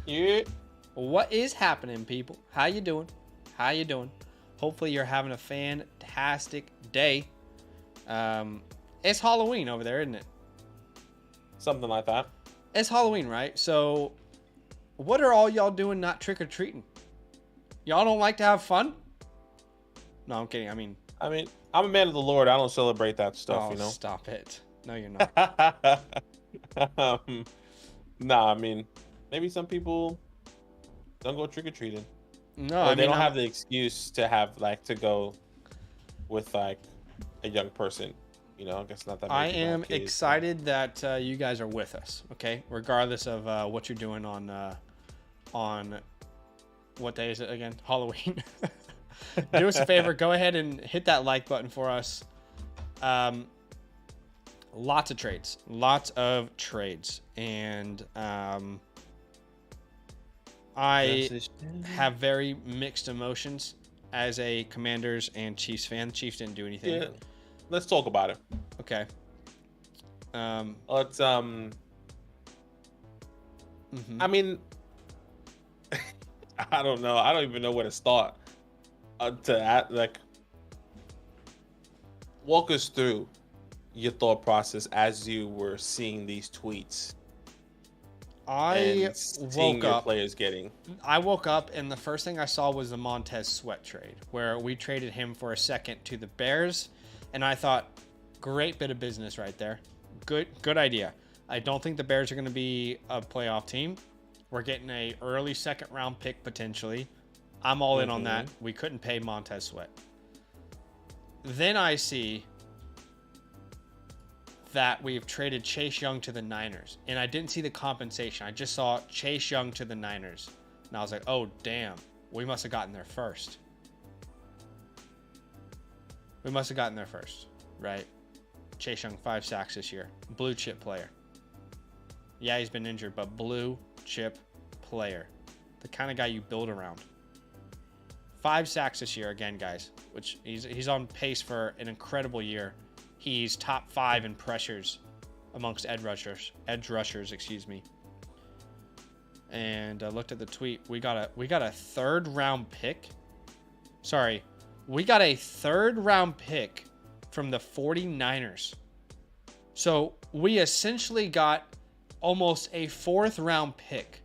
Yeah. What is happening, people? How you doing? How you doing? Hopefully you're having a fantastic day. It's Halloween over there, isn't it? Something like that. It's Halloween, right? So, what are all y'all doing not trick-or-treating? Y'all don't like to have fun? No, I'm kidding. I mean, I'm a man of the Lord. I don't celebrate that stuff, oh, you know? stop it. No, you're not. Nah, I mean, maybe some people don't go trick-or-treating. No, Or I they mean, don't have the excuse to have, like, to go with, like, a young person. You know, I guess not that many I people have am kids, excited that you guys are with us, okay? Regardless of what you're doing on what day is it again? Halloween. Do us a favor, go ahead and hit that like button for us. Lots of trades, and I have very mixed emotions as a Commanders and Chiefs fan. The Chiefs didn't do anything. Yeah. Let's talk about it. Okay. Let's mhm. I mean, I don't know. I don't even know where to start. Walk us through your thought process as you were seeing these tweets. I seeing woke your up. players getting. I woke up and the first thing I saw was the Montez Sweat trade, where we traded him for a second to the Bears, and I thought, great bit of business right there. Good idea. I don't think the Bears are going to be a playoff team. We're getting a early second round pick potentially. I'm all in on that. We couldn't pay Montez Sweat. Then I see that we've traded Chase Young to the Niners, and I didn't see the compensation. I just saw Chase Young to the Niners, and I was like, oh, damn, we must have gotten there first. Right? Chase Young, 5 sacks this year. Blue chip player. Yeah, he's been injured, but blue chip player. The kind of guy you build around. 5 sacks this year again, guys, which he's on pace for an incredible year. He's top 5 in pressures amongst edge rushers, excuse me. And I looked at the tweet. We got a third round pick. Sorry, we got a third round pick from the 49ers. So we essentially got almost a 4th round pick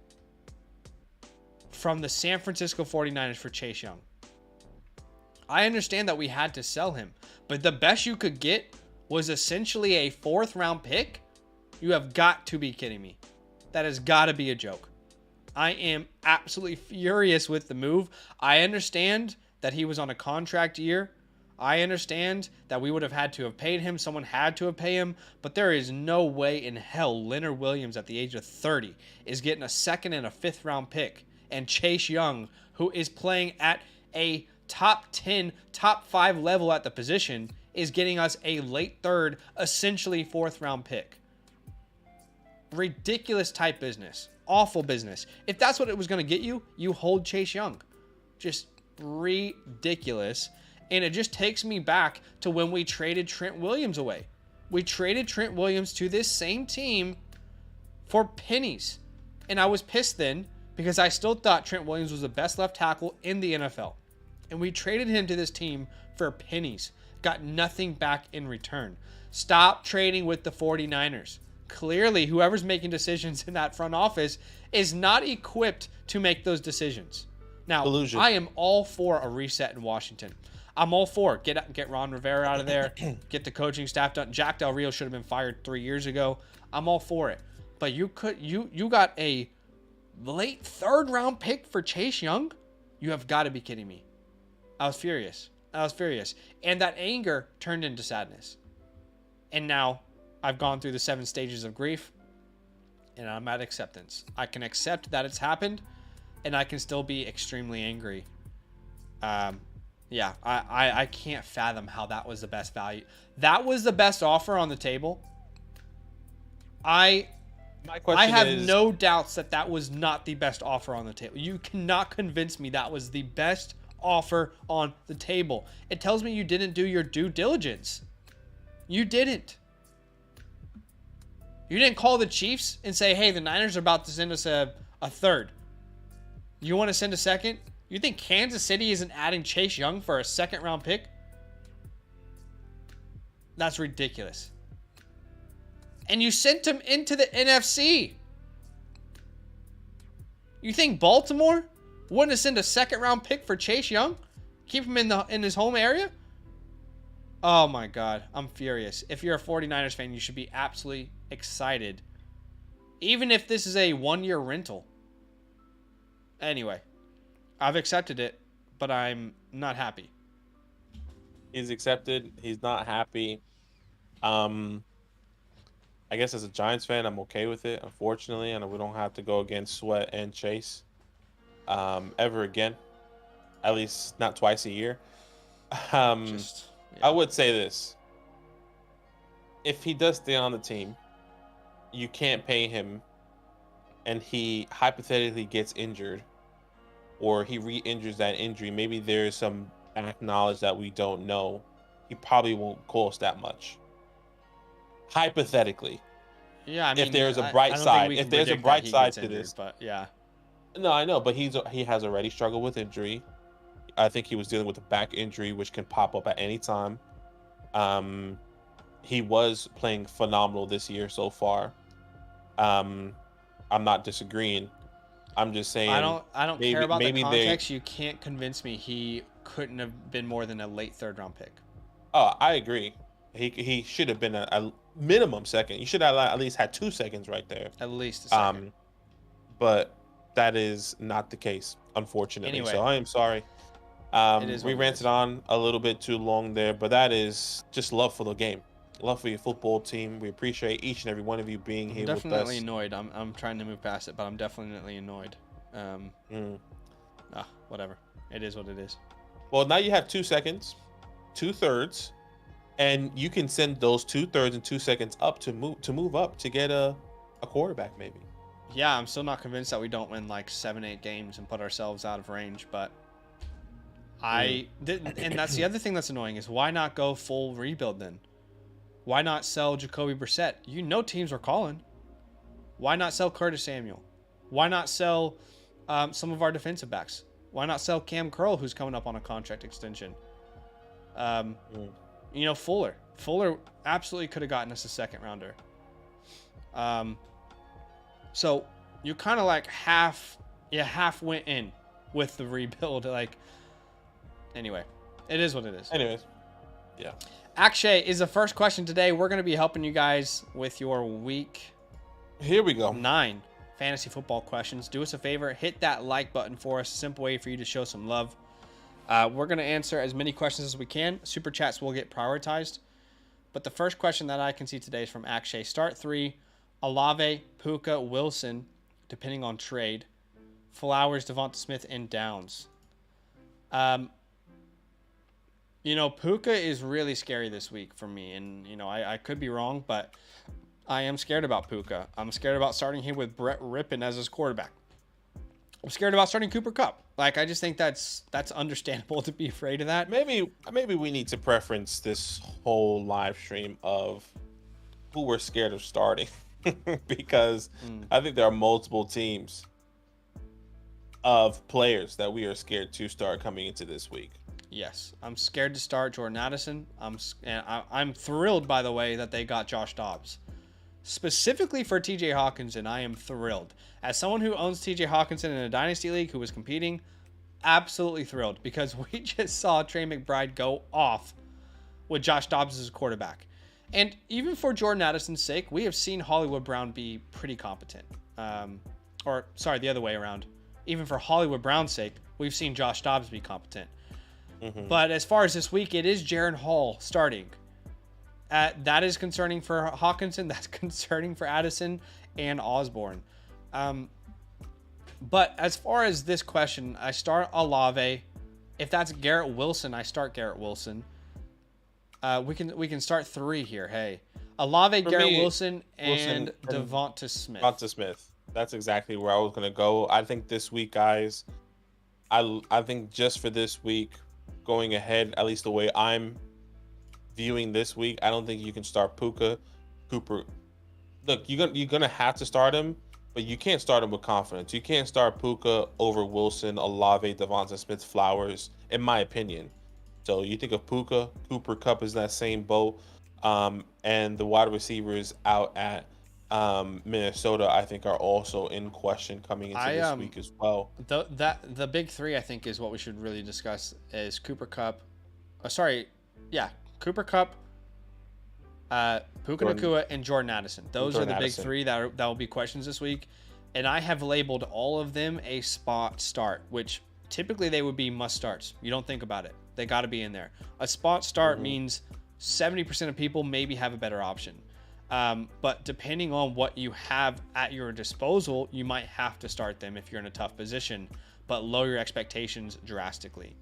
from the San Francisco 49ers for Chase Young. I understand that we had to sell him, but the best you could get was essentially a 4th round pick? You have got to be kidding me. That has got to be a joke. I am absolutely furious with the move. I understand that he was on a contract year. I understand that we would have had to have paid him. Someone had to have paid him. But there is no way in hell Leonard Williams at the age of 30 is getting a 2nd and a 5th round pick. And Chase Young, who is playing at a top 10, top 5 level at the position, is getting us a late 3rd, essentially 4th round pick. Ridiculous type business. Awful business. If that's what it was going to get you, you hold Chase Young. Just ridiculous. And it just takes me back to when we traded Trent Williams away. We traded Trent Williams to this same team for pennies. And I was pissed then because I still thought Trent Williams was the best left tackle in the NFL. And we traded him to this team for pennies. Got nothing back in return. Stop trading with the 49ers. Clearly, whoever's making decisions in that front office is not equipped to make those decisions. Now, Collusion. I am all for a reset in Washington. I'm all for it. Get Ron Rivera out of there. Get the coaching staff done. Jack Del Rio should have been fired 3 years ago. I'm all for it. But you got a late 3rd round pick for Chase Young? You have got to be kidding me. I was furious. And that anger turned into sadness. And now I've gone through the 7 stages of grief, and I'm at acceptance. I can accept that it's happened, and I can still be extremely angry. Yeah, I can't fathom how that was the best value. That was the best offer on the table. I have no doubts that was not the best offer on the table. You cannot convince me that was the best offer on the table. It tells me you didn't do your due diligence. You didn't. You didn't call the Chiefs and say, hey, the Niners are about to send us a 3rd. You want to send a second? You think Kansas City isn't adding Chase Young for a second-round pick? That's ridiculous. And you sent him into the NFC. You think Baltimore wouldn't have sent a second-round pick for Chase Young? Keep him in his home area? Oh my God, I'm furious. If you're a 49ers fan, you should be absolutely excited. Even if this is a one-year rental. Anyway, I've accepted it, but I'm not happy. He's accepted. He's not happy. I guess as a Giants fan, I'm okay with it. Unfortunately, and we don't have to go against Sweat and Chase ever again. At least not twice a year. Yeah. I would say this: if he does stay on the team, you can't pay him, and he hypothetically gets injured, or he re-injures that injury. Maybe there's some back knowledge that we don't know. He probably won't cost that much. Hypothetically. Yeah, I mean, if there's a bright side, if there's a bright side to this, but yeah. No, I know, but he has already struggled with injury. I think he was dealing with a back injury, which can pop up at any time. He was playing phenomenal this year so far. I'm not disagreeing. I'm just saying. I don't care about the context. You can't convince me he couldn't have been more than a late third-round pick. Oh, I agree. He should have been a minimum second. You should have at least had 2 seconds right there. At least a second. But that is not the case, unfortunately. Anyway, so I am sorry. We ranted on a little bit too long there, but that is just love for the game, love for your football team. We appreciate each and every one of you being here with us. Definitely annoyed. I'm trying to move past it, but I'm definitely annoyed. Whatever. It is what it is. Well, now you have 2 seconds, 2/3, and you can send those 2/3 and 2 seconds up to move up to get a quarterback maybe. Yeah, I'm still not convinced that we don't win like 7-8 games and put ourselves out of range, but and that's the other thing that's annoying is why not go full rebuild then? Why not sell Jacoby Brissett? You know teams were calling. Why not sell Curtis Samuel? Why not sell some of our defensive backs? Why not sell Cam Curl, who's coming up on a contract extension? Fuller. Fuller absolutely could have gotten us a second rounder. So you kind of like half went in with the rebuild. Anyway, it is what it is. Anyways, yeah. Akshay is the first question today. We're going to be helping you guys with your week. Here we go. 9 fantasy football questions. Do us a favor, hit that like button for us. Simple way for you to show some love. We're going to answer as many questions as we can. Super chats will get prioritized. But the first question that I can see today is from Akshay. Start 3, Olave, Puka, Wilson, depending on trade. Flowers, Devonta Smith, and Downs. Puka is really scary this week for me. And, I could be wrong, but I am scared about Puka. I'm scared about starting him with Brett Rippon as his quarterback. I'm scared about starting Cooper Kupp. I just think that's understandable to be afraid of that. Maybe we need to preference this whole live stream of who we're scared of starting because I think there are multiple teams of players that we are scared to start coming into this week. Yes, I'm scared to start Jordan Addison. I'm thrilled, by the way, that they got Josh Dobbs. Specifically for TJ Hawkinson, I am thrilled. As someone who owns TJ Hawkinson in a Dynasty League who was competing, absolutely thrilled because we just saw Trey McBride go off with Josh Dobbs as a quarterback. And even for Jordan Addison's sake, we have seen Hollywood Brown be pretty competent. The other way around. Even for Hollywood Brown's sake, we've seen Josh Dobbs be competent. Mm-hmm. But as far as this week, it is Jaren Hall starting. That is concerning for Hawkinson. That's concerning for Addison and Osborne. But as far as this question, I start Olave. If that's Garrett Wilson, I start Garrett Wilson. We can start 3 here. Hey, Olave, for Garrett Wilson, and Devonta Smith. Devonta Smith. That's exactly where I was gonna go. I think this week, guys. I think just for this week, going ahead, at least the way I'm viewing this week, I don't think you can start Puka. Cooper. Look, you're gonna have to start him, but you can't start him with confidence. You can't start Puka over Wilson, Olave, Devonta Smith, Flowers, in my opinion. So you think of Puka, Cooper Cup is that same boat, and the wide receivers out at Minnesota, I think, are also in question coming into this week as well. The big three, I think, is what we should really discuss is Cooper Cup. Cooper Cup, Puka Nacua, and Jordan Addison. Those are the big three that will be questions this week. And I have labeled all of them a spot start, which typically they would be must starts. You don't think about it. They got to be in there. A spot start means 70% of people maybe have a better option. But depending on what you have at your disposal, you might have to start them if you're in a tough position, but lower your expectations drastically.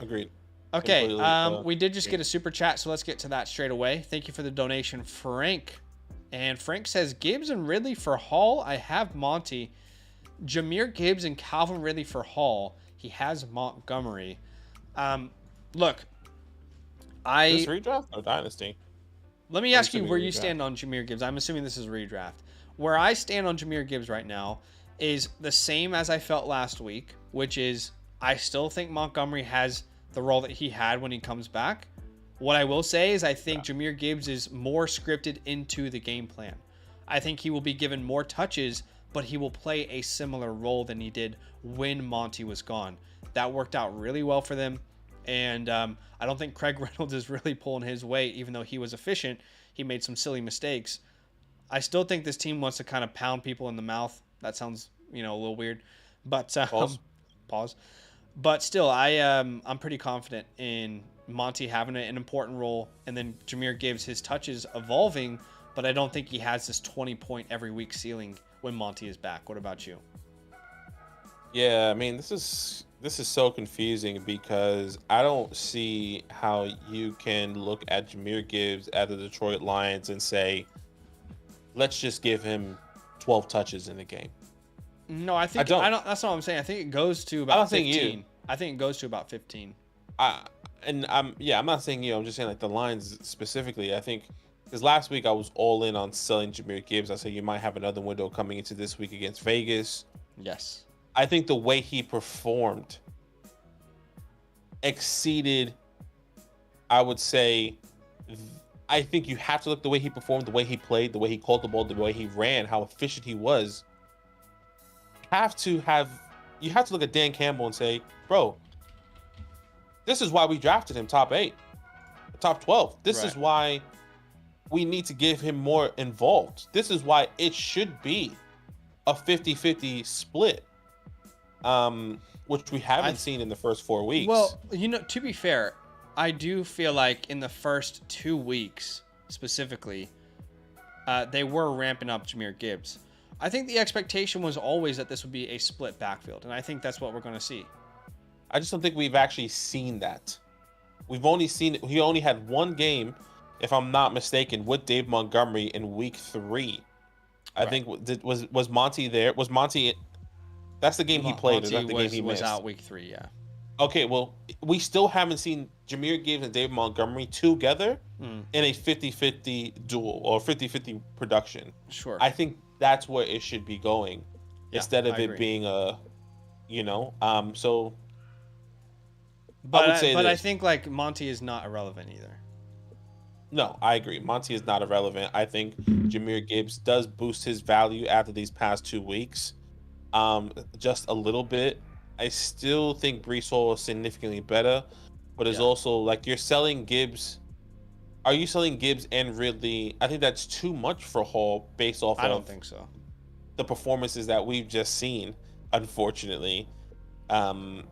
Agreed. Okay, we did just get a super chat, so let's get to that straight away. Thank you for the donation, Frank. And Frank says, Gibbs and Ridley for Hall. I have Monty. Jahmyr Gibbs and Calvin Ridley for Hall. He has Montgomery. Look, Is this redraft or dynasty? Let me ask you where you stand on Jahmyr Gibbs. I'm assuming this is redraft. Where I stand on Jahmyr Gibbs right now is the same as I felt last week, which is I still think Montgomery has the role that he had when he comes back. What I will say is I think Jahmyr Gibbs is more scripted into the game plan. I think he will be given more touches, but he will play a similar role than he did when Monty was gone. That worked out really well for them. And I don't think Craig Reynolds is really pulling his weight, even though he was efficient. He made some silly mistakes. I still think this team wants to kind of pound people in the mouth. That sounds, a little weird. But pause. But still, I'm pretty confident in Monty having an important role, and then Jahmyr Gibbs, his touches evolving, but I don't think he has this 20-point every week ceiling when Monty is back. What about you? Yeah, I mean, this is so confusing because I don't see how you can look at Jahmyr Gibbs at the Detroit Lions and say, let's just give him 12 touches in the game. No, I think I don't. That's not what I'm saying. I think it goes to about 15. I think it goes to about 15. I'm not saying you. I'm just saying like the Lions specifically. I think because last week I was all in on selling Jahmyr Gibbs. I said you might have another window coming into this week against Vegas. Yes. I think the way he performed exceeded, I would say, I think you have to look the way he performed, the way he played, the way he called the ball, the way he ran, how efficient he was. You have to look at Dan Campbell and say, bro, this is why we drafted him top 8, top 12. This is why we need to give him more involved. This is why it should be a 50-50 split. Which we haven't seen in the first 4 weeks. Well, to be fair, I do feel like in the first 2 weeks specifically, they were ramping up Jahmyr Gibbs. I think the expectation was always that this would be a split backfield, and I think that's what we're going to see. I just don't think we've actually seen that. We've only seen it. He only had one game, if I'm not mistaken, with Dave Montgomery in week 3. I think was Monty there? Was Monty? That's the game he played. Is that the game he missed? Was out week 3, yeah. Okay, well, we still haven't seen Jahmyr Gibbs and David Montgomery together in a 50-50 duel or 50-50 production. Sure. I think that's where it should be going instead of it being a, so. But I would say I think like Monty is not irrelevant either. No, I agree. Monty is not irrelevant. I think Jahmyr Gibbs does boost his value after these past 2 weeks. Just a little bit. I still think Breece Hall is significantly better, but it's also like you're selling Gibbs. Are you selling Gibbs and Ridley? I think that's too much for Hall based off I don't think so. The performances that we've just seen, unfortunately. And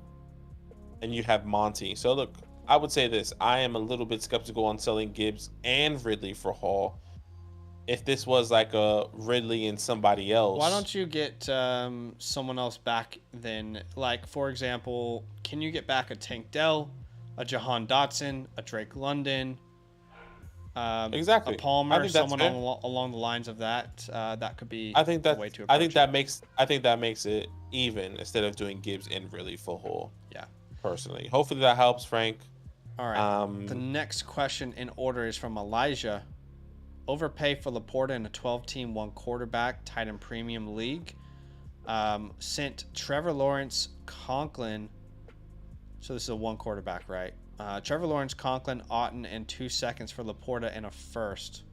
you have Monty. So look, I would say this. I am a little bit skeptical on selling Gibbs and Ridley for Hall. If this was like a Ridley and somebody else. Why don't you get someone else back then? Like, for example, can you get back a Tank Dell, a Jahan Dotson, a Drake London, exactly. a Palmer, someone along the lines of that? That could be I think a way to I think that makes it even instead of doing Gibbs and Ridley for Hall. Yeah. Personally. Hopefully that helps, Frank. All right. The next question in order is from Elijah. overpay for Laporta in a 12-team, one quarterback, tight end premium league. Sent Trevor Lawrence, Conklin. So this is a one quarterback, right? Trevor Lawrence, Conklin, Otton, and 2 seconds for Laporta and a first.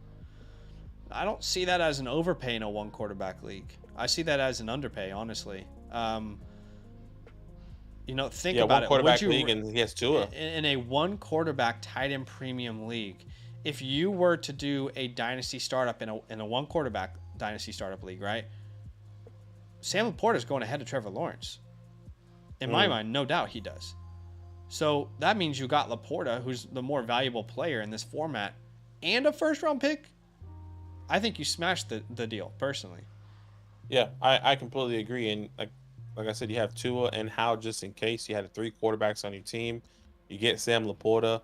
I don't see that as an overpay in a one quarterback league. I see that as an underpay, honestly. Think about it. One quarterback league, and he has Tua. In a one quarterback tight end premium league, if you were to do a dynasty startup in a one quarterback dynasty startup league, right? Sam Laporta is going ahead of Trevor Lawrence. In my mind, no doubt he does. So that means you got Laporta, who's the more valuable player in this format, and a first-round pick. I think you smashed the deal, personally. Yeah, I completely agree. And like I said, you have Tua and Howe just in case. You had 3 quarterbacks on your team. You get Sam Laporta.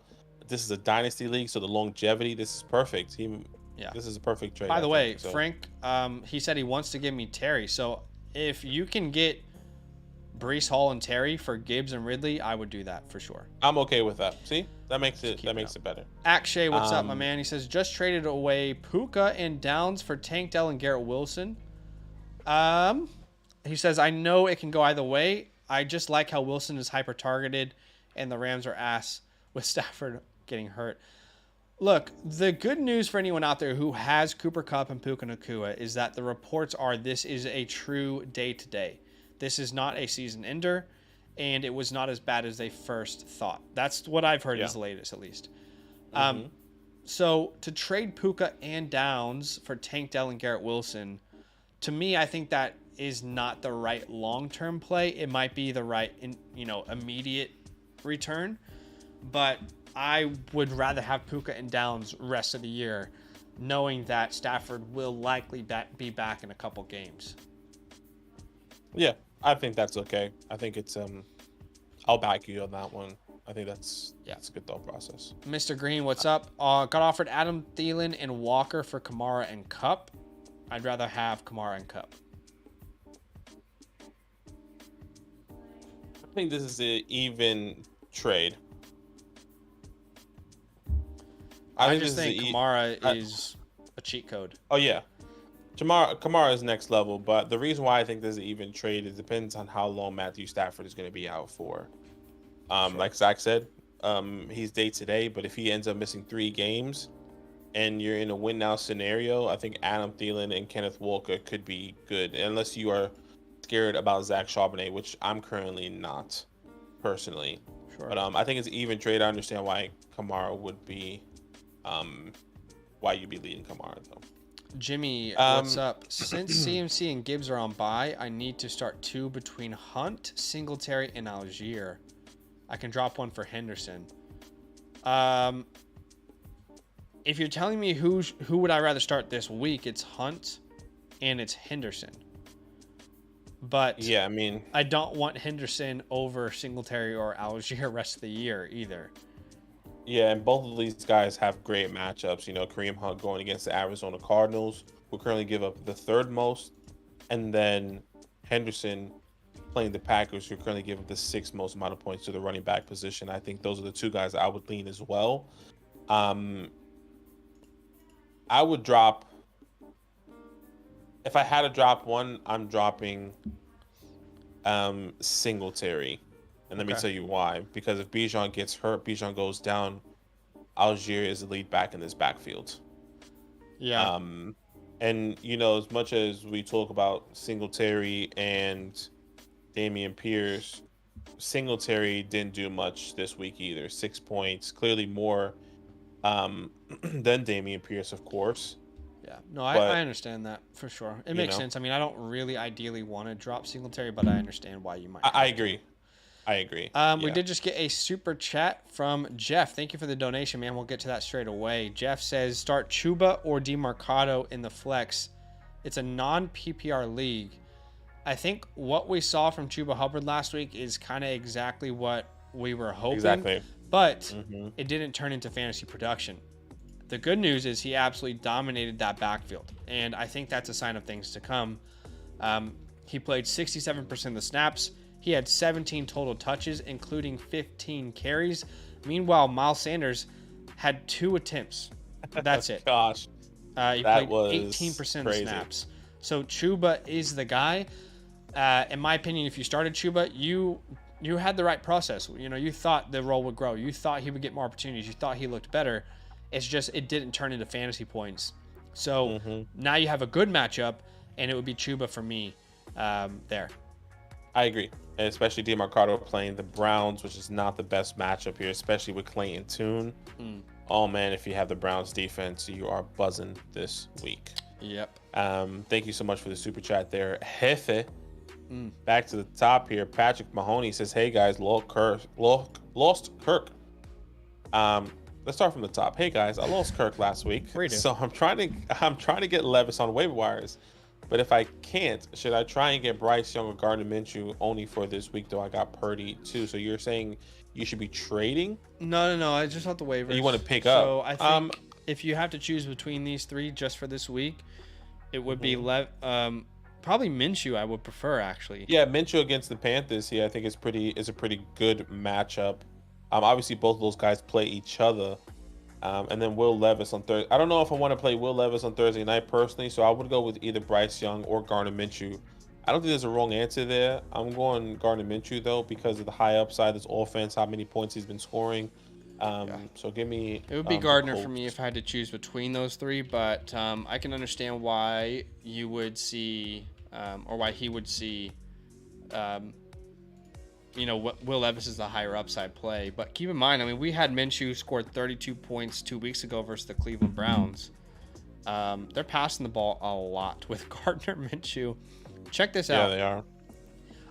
This is a dynasty league, so the longevity, this is perfect. This is a perfect trade. By the way, Frank, he said he wants to give me Terry. So if you can get Breece Hall and Terry for Gibbs and Ridley, I would do that for sure. I'm okay with that. See, that makes it better. Akshay, what's up, my man? He says just traded away Puka and Downs for Tank Dell and Garrett Wilson. He says I know it can go either way. I just like how Wilson is hyper targeted, and the Rams are ass with Stafford getting hurt. Look, the good news for anyone out there who has Cooper Kupp and Puka Nacua is that the reports are this is a true day-to-day. This is not a season ender, and it was not as bad as they first thought. That's what I've heard is the latest, at least. So to trade Puka and Downs for Tank Dell and Garrett Wilson, to me, I think that is not the right long-term play. It might be the right, immediate return, but I would rather have Puka and Downs rest of the year, knowing that Stafford will likely be back in a couple games. Yeah, I think that's okay. I think it's I'll back you on that one. I think that's a good thought process. Mr. Green, what's up? Got offered Adam Thielen and Walker for Kamara and Kupp. I'd rather have Kamara and Kupp. I think this is an even trade. I just think Kamara is a cheat code. Oh, yeah. Kamara is next level, but the reason why I think there's an even trade, it depends on how long Matthew Stafford is going to be out for. Sure. Like Zach said, he's day to day, but if he ends up missing 3 games and you're in a win now scenario, I think Adam Thielen and Kenneth Walker could be good, unless you are scared about Zach Charbonnet, which I'm currently not, personally. Sure. But I think it's an even trade. I understand why Kamara would be, why you'd be leading Kamara, though. Jimmy, what's up? Since CMC and Gibbs are on bye, I need to start 2 between Hunt, Singletary, and Algier. I can drop 1 for Henderson. If you're telling me who would I rather start this week, it's Hunt and it's Henderson. But yeah, I mean, I don't want Henderson over Singletary or Algier rest of the year either. Yeah, and both of these guys have great matchups. Kareem Hunt going against the Arizona Cardinals, who currently give up the 3rd most, and then Henderson playing the Packers, who currently give up the 6th most amount of points to the running back position. I think those are the 2 guys I would lean as well. I would drop, if I had to drop one, I'm dropping Singletary. And let me tell you why. Because if Bijan gets hurt, Bijan goes down, Algier is the lead back in this backfield. Yeah. And, as much as we talk about Singletary and Dameon Pierce, Singletary didn't do much this week either. 6 points, clearly more than Dameon Pierce, of course. Yeah. No, I understand that for sure. It makes sense. I mean, I don't really ideally want to drop Singletary, but I understand why you might. I agree. We did just get a super chat from Jeff. Thank you for the donation, man. We'll get to that straight away. Jeff says, start Chuba or DeMarcado in the flex. It's a non-PPR league. I think what we saw from Chuba Hubbard last week is kind of exactly what we were hoping. Exactly. But it didn't turn into fantasy production. The good news is he absolutely dominated that backfield. And I think that's a sign of things to come. He played 67% of the snaps. He had 17 total touches, including 15 carries. Meanwhile, Miles Sanders had 2 attempts. That's it. Gosh. He That played was 18% of crazy. snaps. So Chuba is the guy. In my opinion, if you started Chuba, you had the right process. You know, you thought the role would grow. You thought he would get more opportunities. You thought he looked better. It's just it didn't turn into fantasy points. So now you have a good matchup, and it would be Chuba for me there. I agree, and especially DeMarcado playing the Browns, which is not the best matchup here, especially with Clayton Tune. Oh man, if you have the Browns defense, you are buzzing this week. Yep. Thank you so much for the super chat there, Jefe. Back to the top here. Patrick Mahoney says, "Hey guys, lost Kirk." Let's start from the top. Hey guys, I lost Kirk last week, so I'm trying to get Levis on waiver wires. But if I can't, should I try and get Bryce Young or Gardner Minshew only for this week? Though I got Purdy too. So you're saying you should be trading? No. I just want the waivers. You want to pick up? So I think if you have to choose between these three just for this week, it would be probably Minshew. I would prefer actually. Yeah, Minshew against the Panthers here, I think is a pretty good matchup. Obviously both of those guys play each other. And then Will Levis on Thursday. I don't know if I want to play Will Levis on Thursday night personally, so I would go with either Bryce Young or Gardner Minshew. I don't think there's a wrong answer there. I'm going Gardner Minshew though because of the high upside, this offense, how many points he's been scoring. So give me. It would be Gardner for me if I had to choose between those three, but I can understand why you would see, or why he would see. Will Levis is the higher upside play. But keep in mind, I mean, we had Minshew scored 32 points 2 weeks ago versus the Cleveland Browns. They're passing the ball a lot with Gardner Minshew. Check this out. Yeah, they are.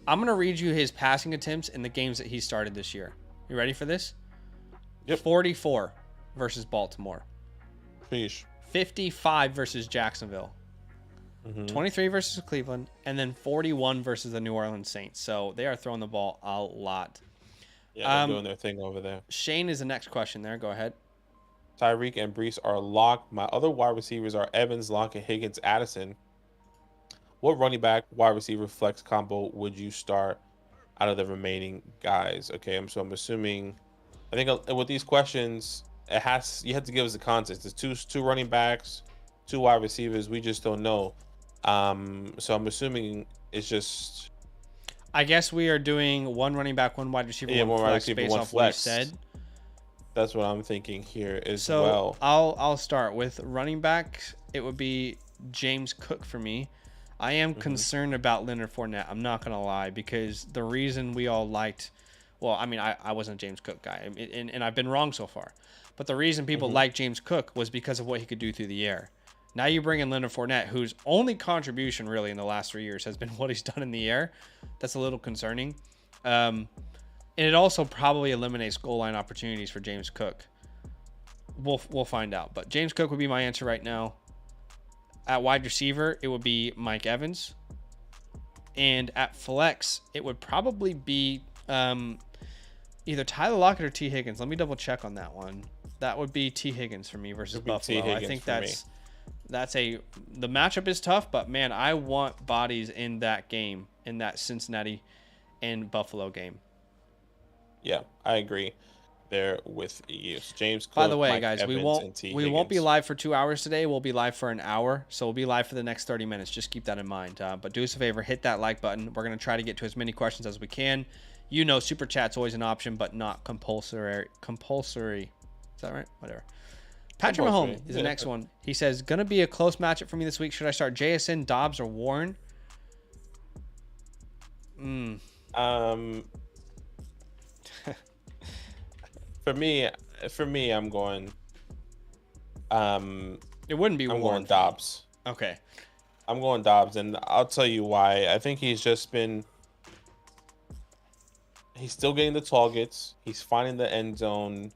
I'm going to read you his passing attempts in the games that he started this year. You ready for this? Yep. 44 versus Baltimore. Sheesh. 55 versus Jacksonville. 23 versus Cleveland, and then 41 versus the New Orleans Saints. So they are throwing the ball a lot. Yeah, they're doing their thing over there. Shane is the next question there. Go ahead. Tyreek and Brees are locked. My other wide receivers are Evans, Lockett, Higgins, Addison. What running back, wide receiver, flex combo would you start out of the remaining guys? Okay, so I'm assuming. I think with these questions, you have to give us the context. There's two running backs, 2 wide receivers. We just don't know. So I'm assuming it's just. I guess we are doing 1 running back, 1 wide receiver, 1 flex, wide receiver, based off what you said. That's what I'm thinking here as so well. I'll start with running back. It would be James Cook for me. I am concerned about Leonard Fournette. I'm not gonna lie, because the reason we all liked, well, I mean, I wasn't a James Cook guy, and I've been wrong so far. But the reason people liked James Cook was because of what he could do through the air. Now you bring in Leonard Fournette, whose only contribution really in the last 3 years has been what he's done in the air. That's a little concerning. And it also probably eliminates goal line opportunities for James Cook. We'll find out. But James Cook would be my answer right now. At wide receiver, it would be Mike Evans. And at flex, it would probably be either Tyler Lockett or T. Higgins. Let me double check on that one. That would be T. Higgins for me versus Buffalo. I think the matchup is tough, but man, I want bodies in that game, in that Cincinnati and Buffalo game. Yeah, I agree there with you. So James Cook, by the way, Mike guys, Evans, we won't be live for 2 hours today. We'll be live for an hour, so we'll be live for the next 30 minutes. Just keep that in mind. But do us a favor, hit that like button. We're going to try to get to as many questions as we can. You know, super chat's always an option, but not compulsory. Is that right? Whatever. Patrick Mahomes is the next one. He says, gonna be a close matchup for me this week. Should I start JSN, Dobbs, or Warren? For me, I'm going. It wouldn't be I'm Warren. going Dobbs. Okay. I'm going Dobbs, and I'll tell you why. I think he's still getting the targets. He's finding the end zone.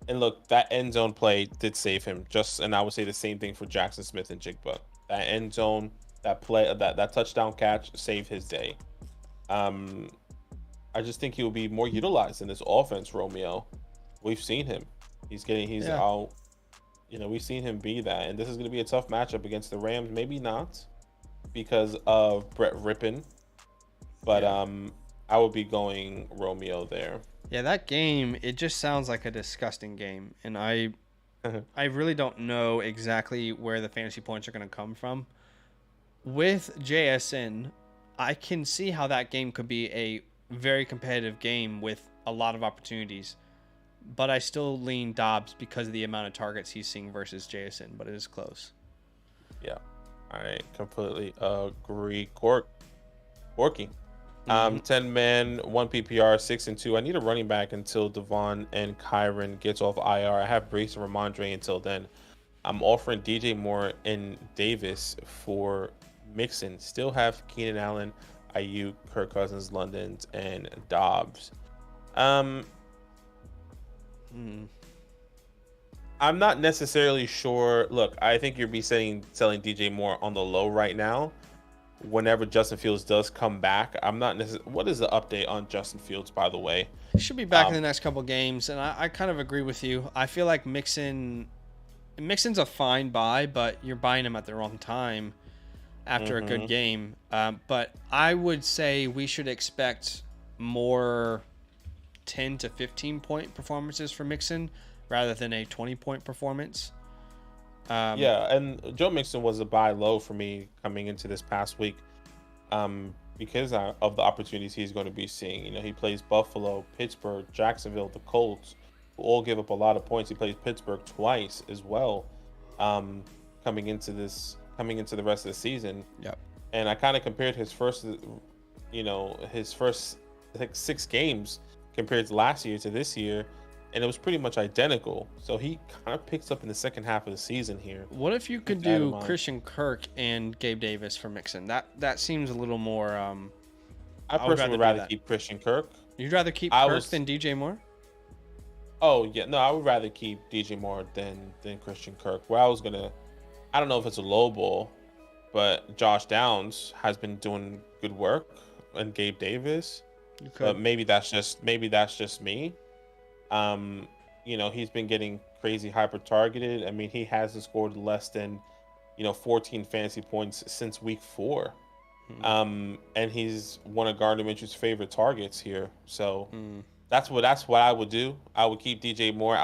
And look, that end zone play did save him. And I would say the same thing for Jackson Smith and Jigba. That end zone, that play, that touchdown catch saved his day. I just think he will be more utilized in this offense, Romeo. We've seen him. He's out. You know, we've seen him be that. And this is going to be a tough matchup against the Rams. Maybe not because of Brett Rippon. But I would be going Romeo there. Yeah, that game, it just sounds like a disgusting game. And I I really don't know exactly where the fantasy points are going to come from. With JSN, I can see how that game could be a very competitive game with a lot of opportunities. But I still lean Dobbs because of the amount of targets he's seeing versus JSN, but it is close. Yeah, I completely agree. Corky. 10 man, 1 PPR, 6 and 2. I need a running back until Devon and Kyron gets off IR. I have Brees and Ramondre until then. I'm offering DJ Moore and Davis for Mixon. Still have Keenan Allen, Ayuk, Kirk Cousins, London's, and Dobbs. I'm not necessarily sure. Look, I think you'll be selling DJ Moore on the low right now. Whenever Justin Fields does come back, I'm not necessarily. What is the update on Justin Fields, by the way? He should be back in the next couple games, and I kind of agree with you. I feel like Mixon's a fine buy, but you're buying him at the wrong time after a good game. But I would say we should expect more 10 to 15 point performances for Mixon rather than a 20-point performance. Yeah, and Joe Mixon was a buy low for me coming into this past week, because of the opportunities he's going to be seeing. You know, he plays Buffalo, Pittsburgh, Jacksonville, the Colts, who all give up a lot of points. He plays Pittsburgh twice as well, coming into the rest of the season. Yep. And I kind of compared his first like 6 games compared to last year to this year, and it was pretty much identical. So he kind of picks up in the second half of the season here. What if you could do Christian Kirk and Gabe Davis for Mixon? That seems a little more. I personally would rather keep Christian Kirk. You'd rather keep Kirk than DJ Moore? Oh yeah, no, I would rather keep DJ Moore than Christian Kirk. Where I don't know if it's a low ball, but Josh Downs has been doing good work, and Gabe Davis. But maybe that's just me. He's been getting crazy hyper targeted. I mean, he hasn't scored less than 14 fantasy points since week 4. And he's one of Gardner Minshew's favorite targets here. So that's what I would do. I would keep DJ Moore.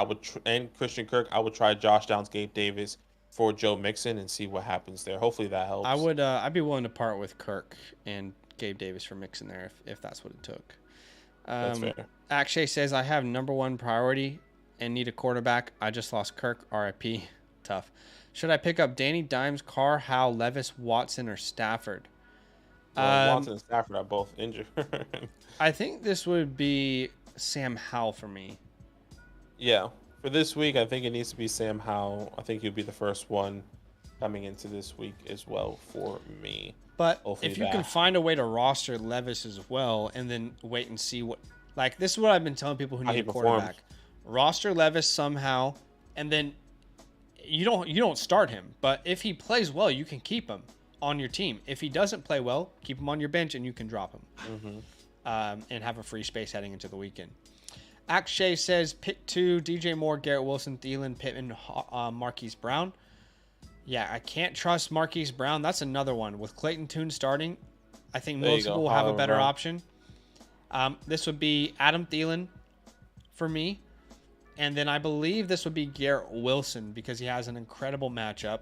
And Christian Kirk. I would try Josh Downs, Gabe Davis for Joe Mixon and see what happens there. Hopefully that helps. I'd be willing to part with Kirk and Gabe Davis for Mixon there if that's what it took. That's fair. Akshay says, I have number 1 priority and need a quarterback. I just lost Kirk. RIP. Tough. Should I pick up Danny Dimes, Carr, Howell, Levis, Watson, or Stafford? Watson and Stafford are both injured. I think this would be Sam Howell for me. Yeah. For this week, I think it needs to be Sam Howell. I think he'll be the first one coming into this week as well for me. But hopefully if you can find a way to roster Levis as well and then wait and see what... Like, this is what I've been telling people who need a quarterback. Roster Levis somehow, and then you don't start him. But if he plays well, you can keep him on your team. If he doesn't play well, keep him on your bench and you can drop him. And have a free space heading into the weekend. Akshay says, pick 2, DJ Moore, Garrett Wilson, Thielen, Pittman, Marquise Brown. Yeah, I can't trust Marquise Brown. That's another one. With Clayton Tune starting, I think most people will have a better option. This would be Adam Thielen for me. And then I believe this would be Garrett Wilson because he has an incredible matchup.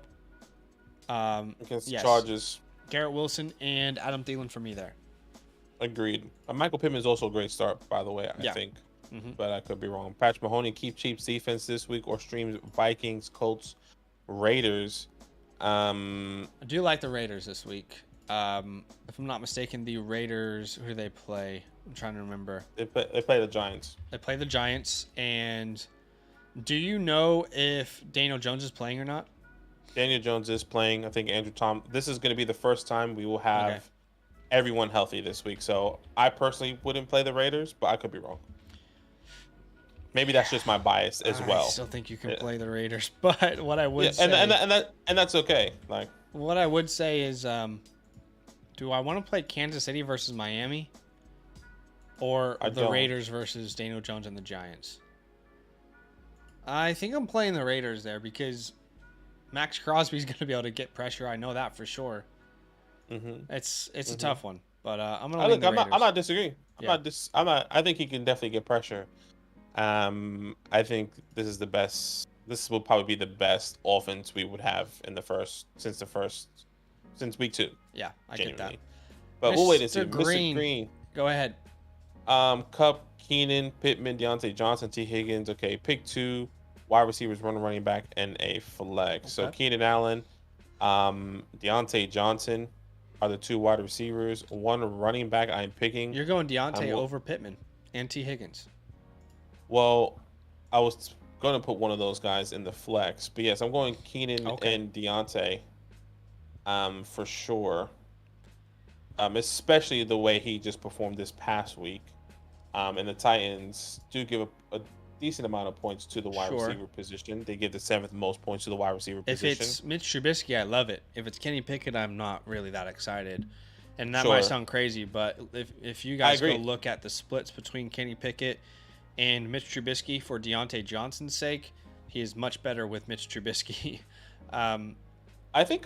Against the Chargers. Garrett Wilson and Adam Thielen for me there. Agreed. Michael Pittman is also a great start, by the way, I think. But I could be wrong. Patrick Mahoney, keep Chiefs defense this week or stream Vikings, Colts, Raiders. I do like the Raiders this week. If I'm not mistaken, the Raiders, who do they play? I'm trying to remember. They play the Giants. They play the Giants. And do you know if Daniel Jones is playing or not? Daniel Jones is playing. I think Andrew Tom. This is going to be the first time we will have everyone healthy this week. So I personally wouldn't play the Raiders, but I could be wrong. Maybe that's just my bias as well. I still think you can play the Raiders, but what I would say, and that's okay. Like what I would say is, do I want to play Kansas City versus Miami, or the Raiders versus Daniel Jones and the Giants? I think I'm playing the Raiders there because Max Crosby's going to be able to get pressure. I know that for sure. It's a tough one, but I'm going to. I'm not disagreeing. I think he can definitely get pressure. I think this is the best this will probably be the best offense we would have in the first since week 2. Yeah, I get that. Genuinely. But we'll wait and see. Mr. Mr. Green. Go ahead. Cup, Keenan, Pittman, Deontay Johnson, T. Higgins. Okay, pick 2 wide receivers, running back, and a flex. So Keenan Allen, Deontay Johnson are the 2 wide receivers. 1 running back I'm picking. You're going Deontay over Pittman and T. Higgins. Well, I was going to put one of those guys in the flex, but yes, I'm going Keenan and Deontay, for sure. Especially the way he just performed this past week. And the Titans do give a decent amount of points to the wide receiver position. They give the 7th most points to the wide receiver position. If it's Mitch Trubisky, I love it. If it's Kenny Pickett, I'm not really that excited. And that might sound crazy, but if you guys go look at the splits between Kenny Pickett and Mitch Trubisky for Deontay Johnson's sake, he is much better with Mitch Trubisky. I think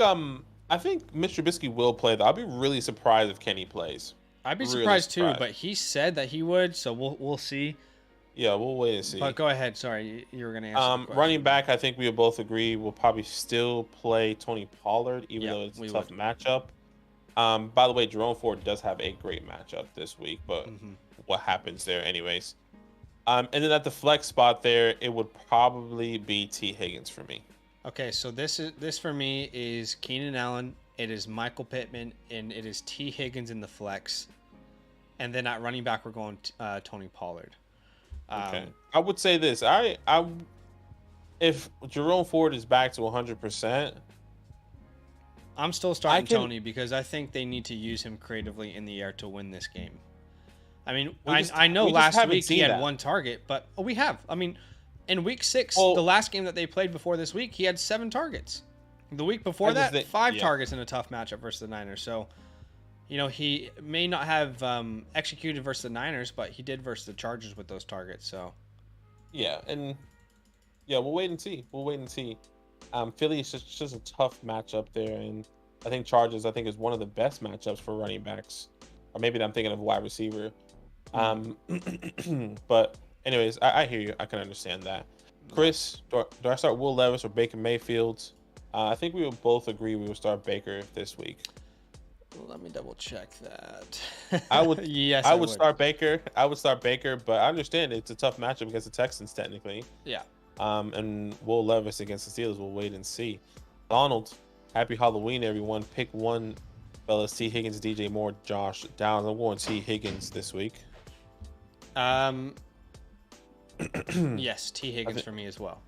Mitch Trubisky will play, though. I'll be really surprised if Kenny plays. I'd be surprised too, but he said that he would, so we'll see. Yeah, we'll wait and see. But go ahead. Sorry, you were going to answer. Running back, I think we will both agree we'll probably still play Tony Pollard, even though it's a tough matchup. By the way, Jerome Ford does have a great matchup this week, but what happens there anyways? And then at the flex spot there, it would probably be T. Higgins for me. Okay, so this for me is Keenan Allen, it is Michael Pittman, and it is T. Higgins in the flex. And then at running back, we're going Tony Pollard. Okay. I would say this. If Jerome Ford is back to 100%, I'm still starting Tony because I think they need to use him creatively in the air to win this game. I mean, I know last week he had 1 target, but we have. I mean, in week 6, the last game that they played before this week, he had 7 targets. The week before that, 5 targets in a tough matchup versus the Niners. So, he may not have executed versus the Niners, but he did versus the Chargers with those targets. So, we'll wait and see. Philly is just a tough matchup there, and I think Chargers is one of the best matchups for running backs, or maybe I'm thinking of wide receiver. But anyways, I hear you. I can understand that. Chris, do I start Will Levis or Baker Mayfield? I think we will both agree we will start Baker this week. Let me double check that. I would. Yes, I would start Baker. I would start Baker, but I understand it's a tough matchup against the Texans technically. Yeah. And Will Levis against the Steelers. We'll wait and see. Donald, happy Halloween, everyone. Pick 1, fellas. T. Higgins, DJ Moore, Josh Downs. I'm going T. Higgins this week. Yes, T. Higgins for me as well.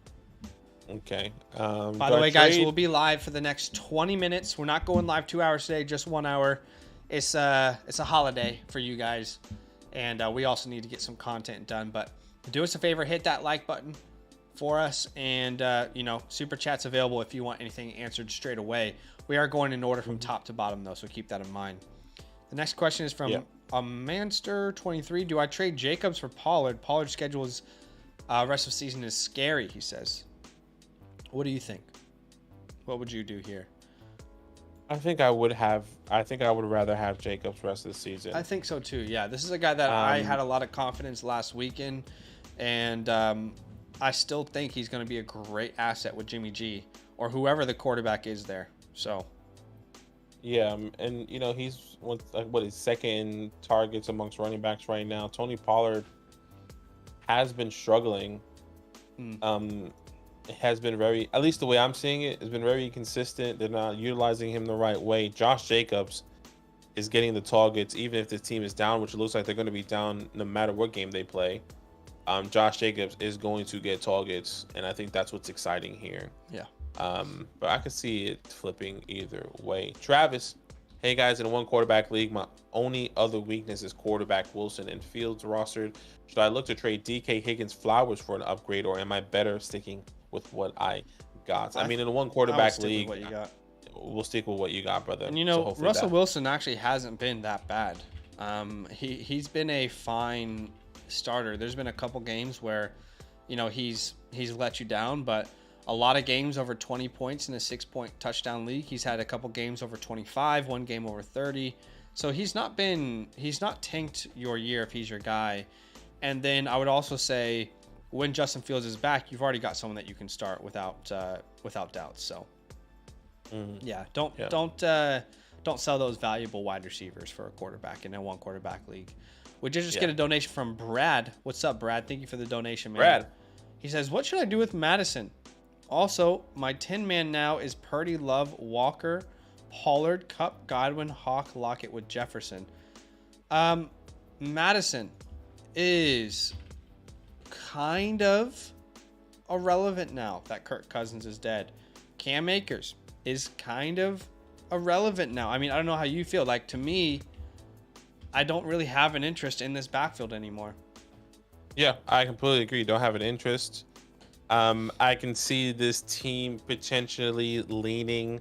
Okay. By the way, guys, we'll be live for the next 20 minutes. We're not going live 2 hours today, just 1 hour. It's a holiday for you guys, and we also need to get some content done. But do us a favor, hit that like button for us, and super chat's available if you want anything answered straight away. We are going in order from top to bottom though, so keep that in mind. The next question is from Manster23. Do I trade Jacobs for Pollard? Pollard's schedule is rest of the season is scary, he says. What do you think? What would you do here? I think I would rather have Jacobs rest of the season. I think so too. Yeah, this is a guy that I had a lot of confidence last weekend, and I still think he's going to be a great asset with Jimmy G or whoever the quarterback is there. So. Yeah, and he's his second in targets amongst running backs right now. Tony Pollard has been struggling. It has been at least the way I'm seeing it, has been very inconsistent. They're not utilizing him the right way. Josh Jacobs is getting the targets even if the team is down, which it looks like they're going to be down no matter what game they play. Josh Jacobs is going to get targets, and I think that's what's exciting here. Yeah. But I could see it flipping either way. Travis, hey guys, in a 1 quarterback league, my only other weakness is quarterback Wilson and Fields rostered. Should I look to trade DK, Higgins, Flowers for an upgrade, or am I better sticking with what I got? I mean, in a 1 quarterback league, we'll stick with what you got, brother. And Russell Wilson actually hasn't been that bad. He's been a fine starter. There's been a couple games where, he's let you down, but a lot of games over 20 points in a 6-point touchdown league. He's had a couple games over 25, 1 game over 30. So he's not tanked your year if he's your guy. And then I would also say when Justin Fields is back, you've already got someone that you can start without doubt. So yeah, don't sell those valuable wide receivers for a quarterback in a one quarterback league. We did just get a donation from Brad. What's up, Brad? Thank you for the donation, man. Brad. He says, what should I do with Madison? Also, my 10-man now is Purdy, Love, Walker, Pollard, Cup, Godwin, Hawk, Lockett with Jefferson. Madison is kind of irrelevant now that Kirk Cousins is dead. Cam Akers is kind of irrelevant now. I mean, I don't know how you feel. Like, to me, I don't really have an interest in this backfield anymore. Yeah, I completely agree. Don't have an interest. I can see this team potentially leaning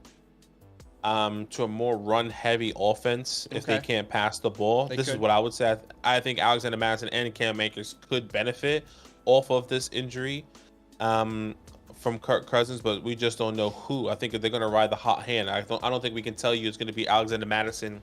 to a more run-heavy offense if they can't pass the ball. This is what I would say. I think Alexander Madison and Cam Akers could benefit off of this injury from Kirk Cousins, but we just don't know who. I think they're going to ride the hot hand. I don't think we can tell you it's going to be Alexander Madison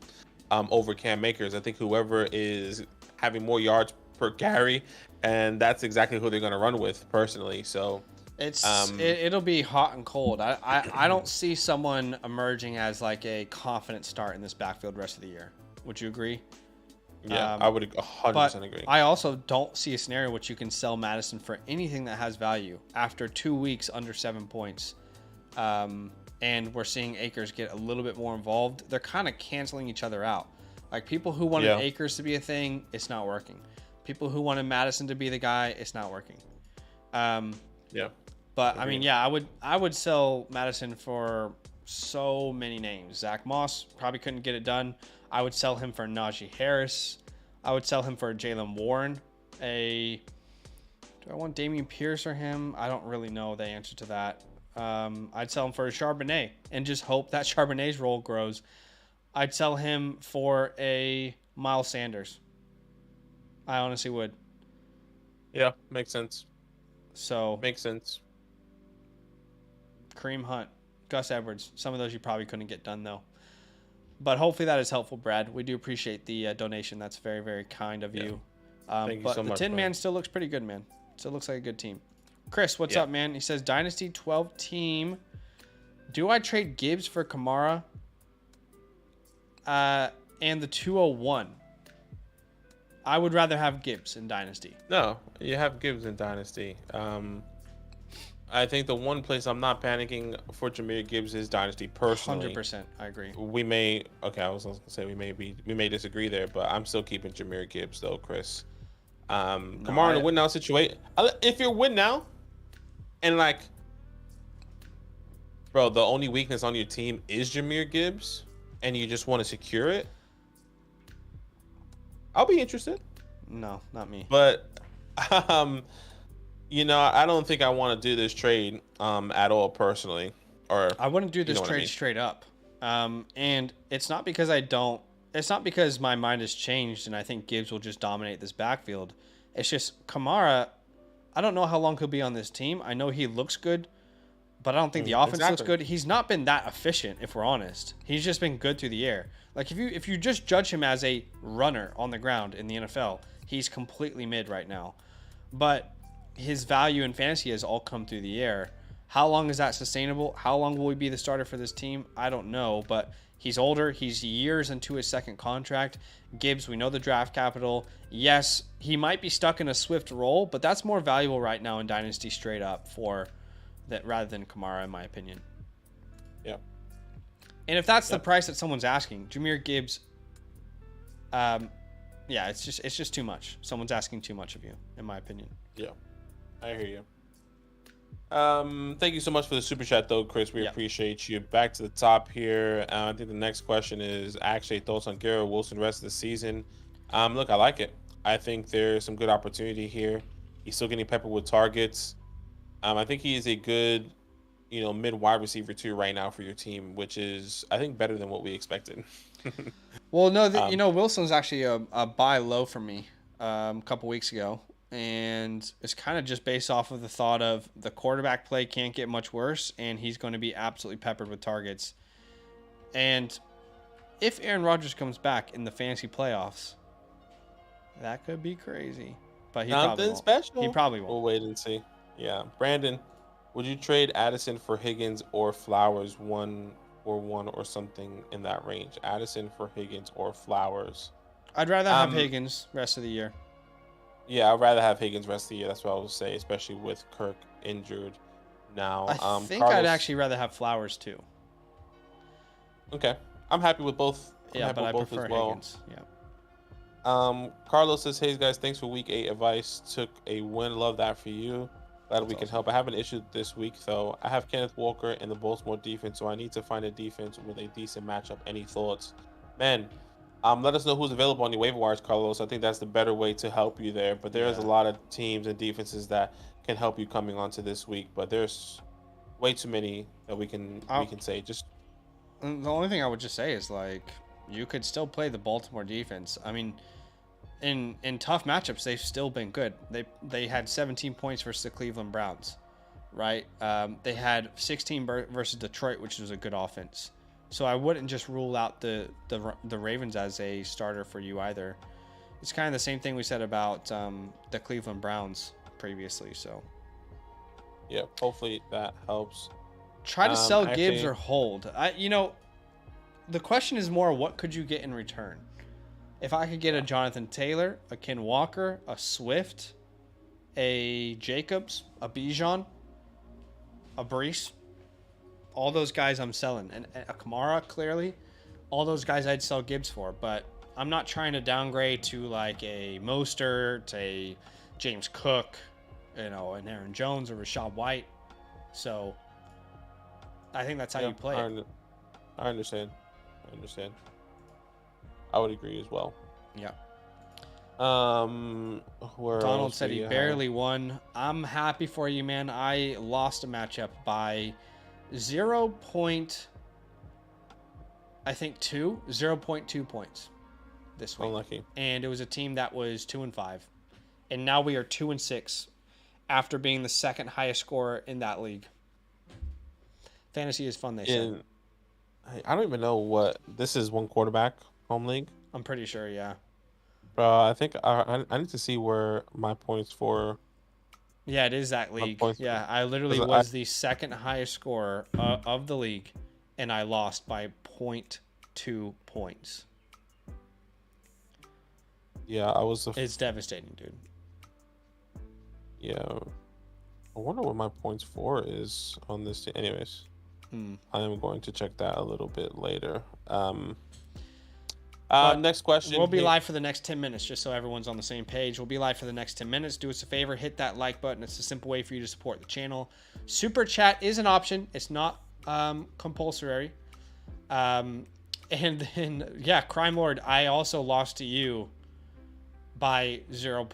over Cam Akers. I think whoever is having more yards per carry, and that's exactly who they're going to run with personally. So it'll be hot and cold. I don't see someone emerging as like a confident start in this backfield the rest of the year. Would you agree? Yeah, I would 100% agree. I also don't see a scenario in which you can sell Madison for anything that has value after 2 weeks under 7 points. And we're seeing Akers get a little bit more involved. They're kind of canceling each other out. Like, people who wanted Akers to be a thing, it's not working. People who wanted Madison to be the guy, it's not working. But I mean, yeah, I would sell Madison for so many names. Zach Moss probably couldn't get it done. I would sell him for Najee Harris. I would sell him for Jaylen Warren. Do I want Dameon Pierce or him? I don't really know the answer to that. I'd sell him for a Charbonnet and just hope that Charbonnet's role grows. I'd sell him for a Miles Sanders. I honestly would. Yeah, makes sense. So makes sense. Kareem Hunt, Gus Edwards. Some of those you probably couldn't get done though. But hopefully that is helpful, Brad. We do appreciate the donation. That's very, very kind of you. Thank you so much. The 10-man still looks pretty good, man. Still looks like a good team. Chris, what's up, man? He says, Dynasty 12 team. Do I trade Gibbs for Kamara? And the 201. I would rather have Gibbs in Dynasty. No, you have Gibbs in Dynasty. I think the one place I'm not panicking for Jahmyr Gibbs is Dynasty personally. 100%, I agree. I was gonna say we may disagree there, but I'm still keeping Jahmyr Gibbs though, Chris. Kamara in a win now situation. If you're win now, and like, bro, the only weakness on your team is Jahmyr Gibbs, and you just want to secure it, I'll be interested. No, not me. But I don't think I want to do this trade at all personally. Or I wouldn't do this trade straight up. And it's not because it's not because my mind has changed and I think Gibbs will just dominate this backfield. It's just Kamara, I don't know how long he'll be on this team. I know he looks good, but I don't think the offense looks good. He's not been that efficient, if we're honest. He's just been good through the air. Like, if you just judge him as a runner on the ground in the NFL, he's completely mid right now. But his value in fantasy has all come through the air. How long is that sustainable? How long will he be the starter for this team? I don't know, but he's older. He's years into his second contract. Gibbs, we know the draft capital. Yes, he might be stuck in a Swift role, but that's more valuable right now in Dynasty straight up for that rather than Kamara, in my opinion. Yeah. And if that's the price that someone's asking, Jahmyr Gibbs, it's just too much. Someone's asking too much of you, in my opinion. Yeah, I hear you. Thank you so much for the super chat, though, Chris. We appreciate you. Back to the top here. I think the next question is actually thoughts on Garrett Wilson rest of the season. Look, I like it. I think there's some good opportunity here. He's still getting peppered with targets. I think he is a good, mid wide receiver too right now for your team, which is, I think, better than what we expected. Well, no, Wilson's actually a buy low for me a couple weeks ago. And it's kind of just based off of the thought of the quarterback play can't get much worse, and he's going to be absolutely peppered with targets. And if Aaron Rodgers comes back in the fantasy playoffs, that could be crazy. but he probably Nothing won't. special. He probably We'll won't. wait and see. Yeah, Brandon, would you trade Addison for Higgins or Flowers 1 for 1 or something in that range? Addison for Higgins or Flowers? I'd rather have Higgins rest of the year. Yeah, I'd rather have Higgins rest of the year. That's what I would say, especially with Kirk injured now. I think Carlos, I'd actually rather have Flowers too. Okay, I'm happy with both. Yeah, but I both prefer as well. Higgins. Yeah. Carlos says, "Hey guys, thanks for week 8 advice. Took a win. Love that for you. Glad we can help. I have an issue this week though. I have Kenneth Walker in the Baltimore defense, so I need to find a defense with a decent matchup. Any thoughts, man? Let us know who's available on your waiver wires, Carlos. I think that's the better way to help you there. But there's a lot of teams and defenses that can help you coming onto this week. But there's way too many that we can say. Just the only thing I would just say is like you could still play the Baltimore defense. I mean, in tough matchups, they've still been good. They had 17 points versus the Cleveland Browns, right? They had 16 versus Detroit, which was a good offense. So I wouldn't just rule out the Ravens as a starter for you either. It's kind of the same thing we said about the Cleveland Browns previously. So yeah, hopefully that helps. Try to sell Gibbs or hold. The question is more, what could you get in return? If I could get a Jonathan Taylor, a Ken Walker, a Swift, a Jacobs, a Bijan, a Brees, all those guys I'm selling. And a Kamara, clearly. All those guys I'd sell Gibbs for. But I'm not trying to downgrade to like a Mostert, a James Cook, an Aaron Jones or Rashad White. So I think that's how you play it. I understand. I would agree as well. Yeah. Where Donald said he barely won. I'm happy for you, man. I lost a matchup by 0.2 points this week. Unlucky. And it was a team that was 2-5. And now we are 2-6 after being the second highest scorer in that league. Fantasy is fun, they said. I don't even know what this is. One quarterback home league. I'm pretty sure, yeah. I think I need to see where my points for. Yeah, it is that league. Yeah, I literally was the second highest scorer of the league, and I lost by 0.2 points. Yeah, I was. It's devastating, dude. Yeah, I wonder what my points for is on this. Anyways, I am going to check that a little bit later. Next question. We'll be live for the next 10 minutes, just so everyone's on the same page. We'll be live for the next 10 minutes. Do us a favor, hit that like button. It's a simple way for you to support the channel. Super chat is an option. It's not compulsory. And then, yeah, Crime Lord, I also lost to you by 0.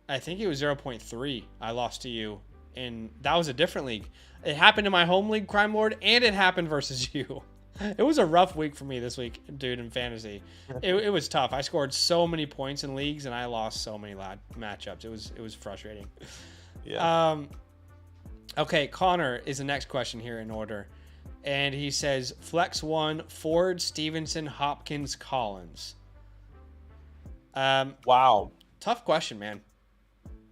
I think it was 0.3. I lost to you, and that was a different league. It happened in my home league, Crime Lord, and it happened versus you. It was a rough week for me this week, dude, in fantasy. It was tough. I scored so many points in leagues, and I lost so many matchups. It was frustrating. Yeah. Okay, Connor is the next question here in order. And he says, Flex 1, Ford, Stevenson, Hopkins, Collins. Wow. Tough question, man.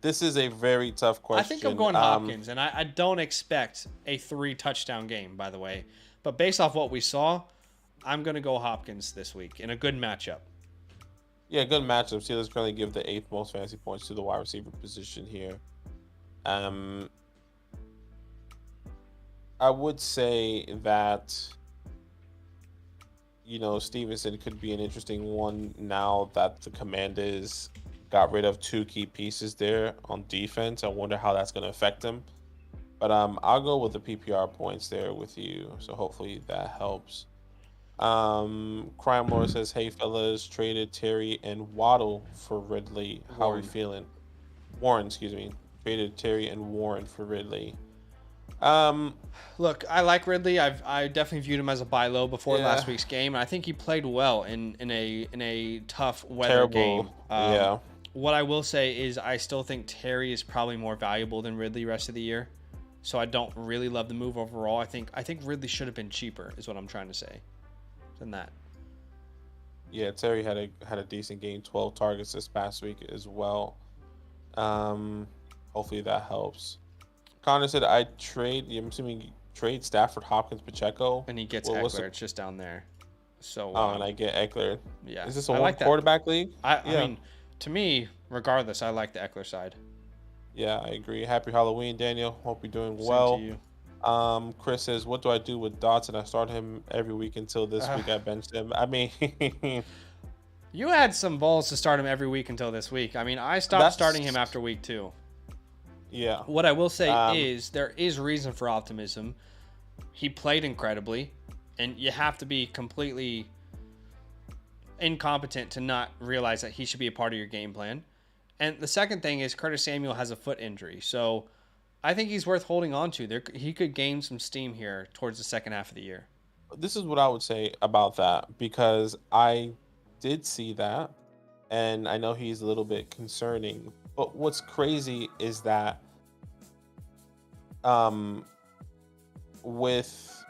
This is a very tough question. I think I'm going Hopkins, and I don't expect a 3-touchdown game, by the way. But based off what we saw, I'm going to go Hopkins this week in a good matchup. Yeah, good matchup. Steelers currently give the 8th most fantasy points to the wide receiver position here. I would say that, Stevenson could be an interesting one now that the Commanders got rid of 2 key pieces there on defense. I wonder how that's going to affect them. But I'll go with the PPR points there with you. So hopefully that helps. Crime Lord says, hey, fellas, traded Terry and Waddle for Ridley. How are we feeling? Warren, excuse me. Traded Terry and Warren for Ridley. Look, I like Ridley. I definitely viewed him as a buy low before last week's game. I think he played well in a tough weather game. Yeah. What I will say is I still think Terry is probably more valuable than Ridley rest of the year. So I don't really love the move overall. I think Ridley should have been cheaper, is what I'm trying to say, than that. Yeah, Terry had a decent game, 12 targets this past week as well. Hopefully that helps. Connor said, "I trade." I'm assuming you trade Stafford, Hopkins, Pacheco, And he gets what's Eckler. It's just down there. So oh, and I get Eckler. yeah, Is this a I one like that. quarterback league? I mean, to me, regardless, I like the Eckler side. Yeah, I agree. Happy Halloween, Daniel. Hope you're doing Same well. to you. Chris says, "What do I do with Dotson? I start him every week until this Uh, week. I benched him. I mean, You had some balls to start him every week until this week. I mean, I stopped That's- starting him after week 2. yeah, What I will say Um, is there is reason for optimism. He played incredibly, and you have to be completely incompetent to not realize that he should be a part of your game plan. And the second thing is Curtis Samuel has a foot injury, so I think he's worth holding on to. He could gain some steam here towards the second half of the year. this is what I would say about that because I did see that, and I know he's a little bit concerning. But what's crazy is that, with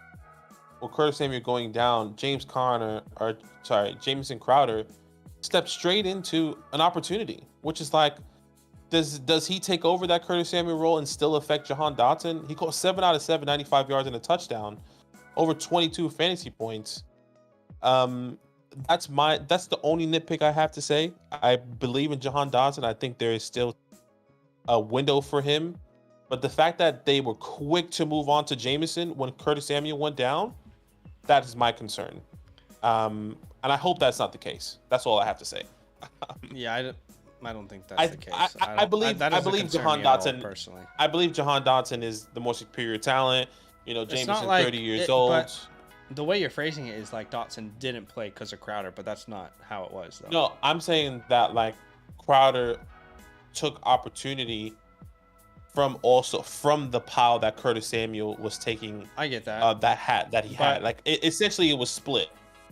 Curtis Samuel going down, Jamison Crowder stepped straight into an opportunity, which is like, does he take over that Curtis Samuel role and still affect Jahan Dotson? He caught 7 out of 7, 95 yards and a touchdown, over 22 fantasy points. That's the only nitpick I have to say. I believe in Jahan Dotson. I think there is still a window for him, but the fact that they were quick to move on to Jameson when Curtis Samuel went down, that is my concern. And I hope that's not the case. That's all I have to say. Yeah, I don't think that's the case. I believe Jahan Dotson personally. I believe Jahan Dotson is the more superior talent. Jameson, not like 30 years it, old. but the way you're phrasing it is like Dotson didn't play because of Crowder, but that's not how it was, though. No, I'm saying that like Crowder took opportunity from the pile that Curtis Samuel was taking. I get that. That he had. Like essentially it was split.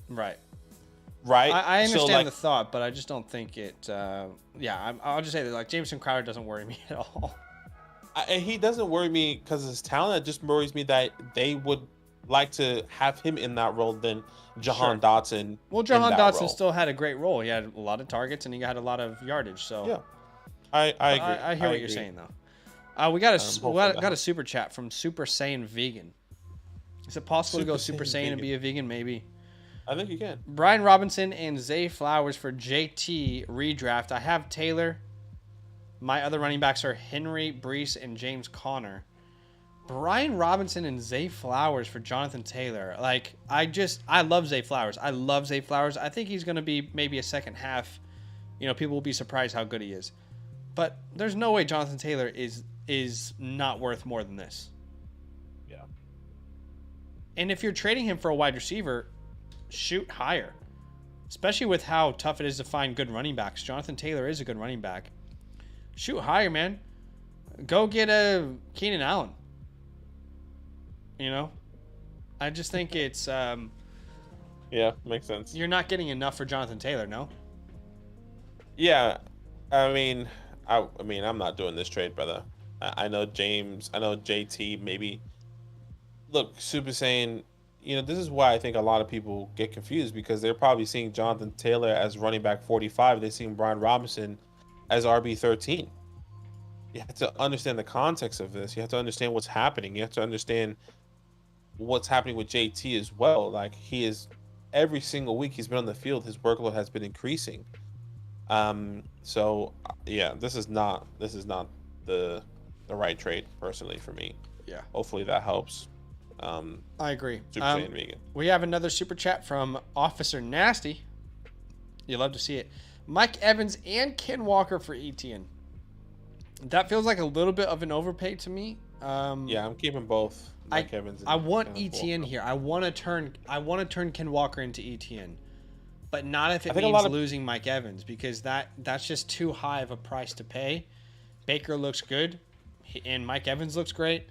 Right. Right. I understand so, like, the thought, but I just don't think it. I'll just say that like Jameson Crowder doesn't worry me at all. He doesn't worry me because of his talent. It just worries me that they would like to have him in that role than Jahan Dotson. Well, Jahan Dotson still had a great role. He had a lot of targets and he had a lot of yardage. So yeah, I agree. I hear what you're saying though. We got a super chat from Super Saiyan Vegan. Is it possible to go Super Saiyan and be a vegan? Maybe. I think you can. Brian Robinson and Zay Flowers for JT redraft. I have Taylor. My other running backs are Henry, Brees, and James Conner. Brian Robinson and Zay Flowers for Jonathan Taylor. Like, I love Zay Flowers. I think he's going to be maybe a second half. People will be surprised how good he is. But there's no way Jonathan Taylor is not worth more than this. Yeah. And if you're trading him for a wide receiver, shoot higher. Especially with how tough it is to find good running backs. Jonathan Taylor is a good running back. Shoot higher, man. Go get a Keenan Allen. I just think it's yeah, makes sense. You're not getting enough for Jonathan Taylor, no? Yeah. I mean, I'm not doing this trade, brother. I know James, I know JT, maybe. Look, Super Saiyan, this is why I think a lot of people get confused because they're probably seeing Jonathan Taylor as running back 45. They're seeing Brian Robinson as RB 13. You have to understand the context of this. You have to understand what's happening. You have to understand what's happening with JT as well. Like, he is, every single week he's been on the field, his workload has been increasing. So yeah, this is not the right trade personally for me. Yeah. Hopefully that helps. I agree. Super Saiyan Vegan. We have another super chat from Officer Nasty. You love to see it. Mike Evans and Ken Walker for ETN. That feels like a little bit of an overpay to me. Yeah, I'm keeping both. Mike Evans. And I want Kenneth ETN Walker. here. I want to turn Ken Walker into ETN, but not if it think means losing Mike Evans because that's just too high of a price to pay. Baker looks good, and Mike Evans looks great.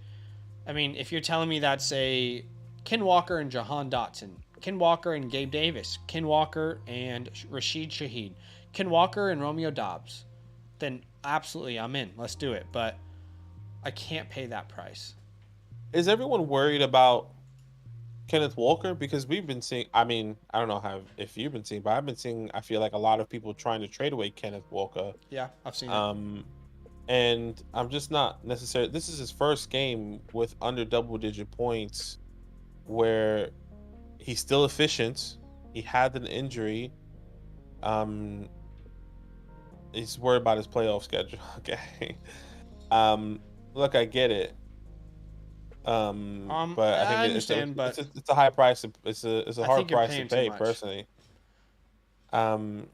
I mean, if you're telling me that's a Ken Walker and Jahan Dotson, Ken Walker and Gabe Davis, Ken Walker and Rashid Shaheed, Ken Walker and Romeo Doubs, then absolutely I'm in. Let's do it. But I can't pay that price. Is everyone worried about Kenneth Walker? Because we've been seeing, I don't know if you've been seeing, but I've been seeing, I feel like a lot of people trying to trade away Kenneth Walker. Yeah, I've seen it. And I'm just not necessarily. This is his first game with under double-digit points, where he's still efficient. He had an injury. Um, he's worried about his playoff schedule. Okay. Look, I get it. But I I think understand, but it's a high price. It's a I hard think you're price to paying too pay, much. personally. Um,